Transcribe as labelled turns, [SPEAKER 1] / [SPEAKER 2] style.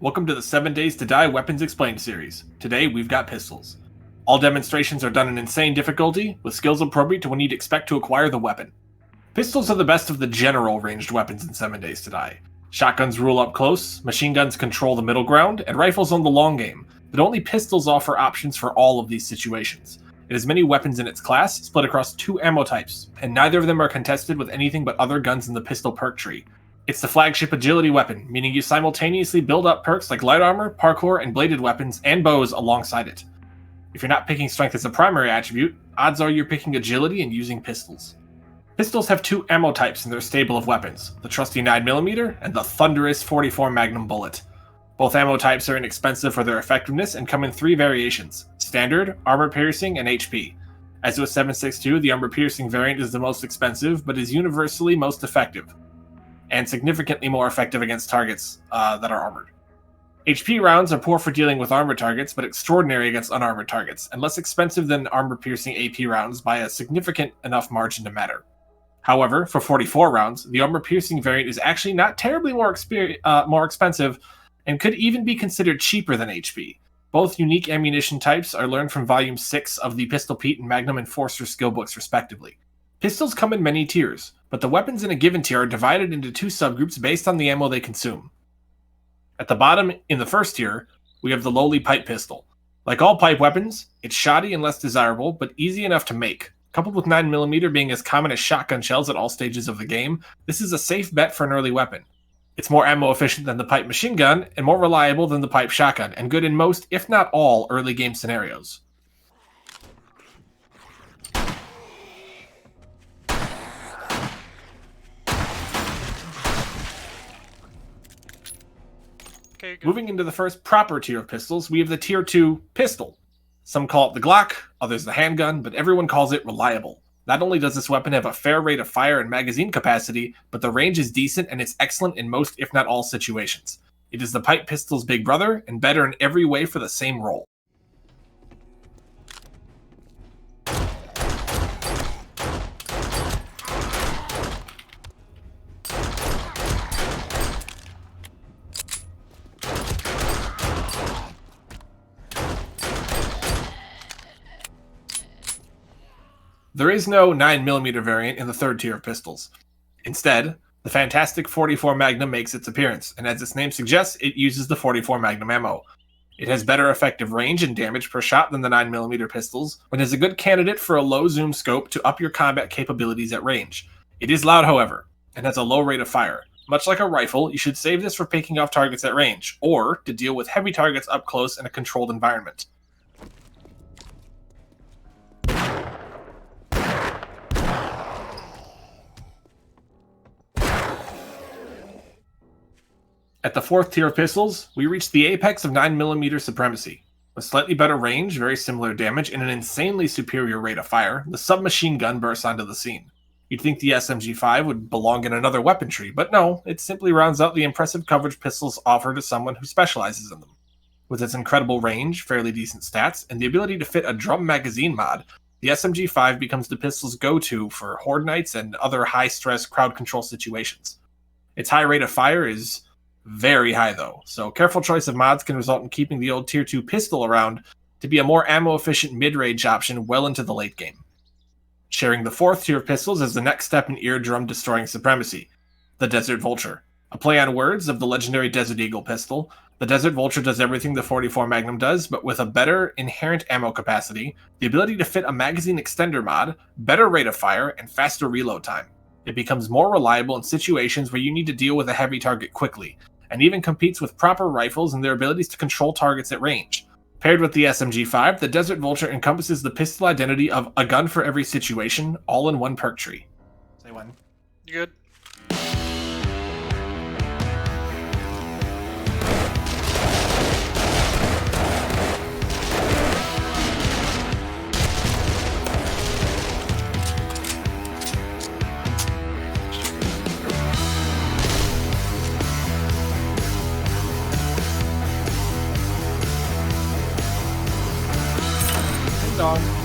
[SPEAKER 1] Welcome to the 7 Days to Die Weapons Explained series. Today we've got pistols. All demonstrations are done in insane difficulty, with skills appropriate to when you'd expect to acquire the weapon. Pistols are the best of the general ranged weapons in 7 Days to Die. Shotguns rule up close, machine guns control the middle ground, and rifles on the long game, but only pistols offer options for all of these situations. It has many weapons in its class, split across 2 ammo types, and neither of them are contested with anything but other guns in the pistol perk tree. It's the flagship agility weapon, meaning you simultaneously build up perks like light armor, parkour, and bladed weapons, and bows alongside it. If you're not picking strength as a primary attribute, odds are you're picking agility and using pistols. Pistols have 2 ammo types in their stable of weapons, the trusty 9mm and the thunderous 44 Magnum bullet. Both ammo types are inexpensive for their effectiveness and come in 3 variations: standard, armor-piercing, and HP. As with 7.62, the armor-piercing variant is the most expensive, but is universally most effective, and significantly more effective against targets that are armored. HP rounds are poor for dealing with armored targets, but extraordinary against unarmored targets, and less expensive than armor-piercing AP rounds by a significant enough margin to matter. However, for 44 rounds, the armor-piercing variant is actually not terribly more expensive, and could even be considered cheaper than HP. Both unique ammunition types are learned from Volume 6 of the Pistol Pete and Magnum Enforcer skill books respectively. Pistols come in many tiers, but the weapons in a given tier are divided into 2 subgroups based on the ammo they consume. At the bottom, in the first tier, we have the lowly pipe pistol. Like all pipe weapons, it's shoddy and less desirable, but easy enough to make. Coupled with 9mm being as common as shotgun shells at all stages of the game, this is a safe bet for an early weapon. It's more ammo efficient than the pipe machine gun, and more reliable than the pipe shotgun, and good in most, if not all, early game scenarios.
[SPEAKER 2] Okay, good.
[SPEAKER 1] Moving into the first proper tier of pistols, we have the Tier 2 pistol. Some call it the Glock, others the handgun, but everyone calls it reliable. Not only does this weapon have a fair rate of fire and magazine capacity, but the range is decent and it's excellent in most, if not all, situations. It is the pipe pistol's big brother, and better in every way for the same role. There is no 9mm variant in the third tier of pistols. Instead, the fantastic 44 Magnum makes its appearance, and as its name suggests, it uses the 44 Magnum ammo. It has better effective range and damage per shot than the 9mm pistols, but is a good candidate for a low zoom scope to up your combat capabilities at range. It is loud, however, and has a low rate of fire. Much like a rifle, you should save this for picking off targets at range, or to deal with heavy targets up close in a controlled environment. At the fourth tier of pistols, we reach the apex of 9mm supremacy. With slightly better range, very similar damage, and an insanely superior rate of fire, the submachine gun bursts onto the scene. You'd think the SMG5 would belong in another weapon tree, but no, it simply rounds out the impressive coverage pistols offer to someone who specializes in them. With its incredible range, fairly decent stats, and the ability to fit a drum magazine mod, the SMG5 becomes the pistol's go-to for horde nights and other high-stress crowd control situations. Its high rate of fire is very high though, so careful choice of mods can result in keeping the old tier 2 pistol around to be a more ammo-efficient mid-range option well into the late game. Sharing the fourth tier of pistols is the next step in eardrum-destroying supremacy, the Desert Vulture. A play on words of the legendary Desert Eagle pistol, the Desert Vulture does everything the 44 Magnum does, but with a better inherent ammo capacity, the ability to fit a magazine extender mod, better rate of fire, and faster reload time. It becomes more reliable in situations where you need to deal with a heavy target quickly, and even competes with proper rifles and their abilities to control targets at range. Paired with the SMG5, the Desert Vulture encompasses the pistol identity of a gun for every situation, all in one perk tree. Say when.
[SPEAKER 2] You good?
[SPEAKER 1] Dong.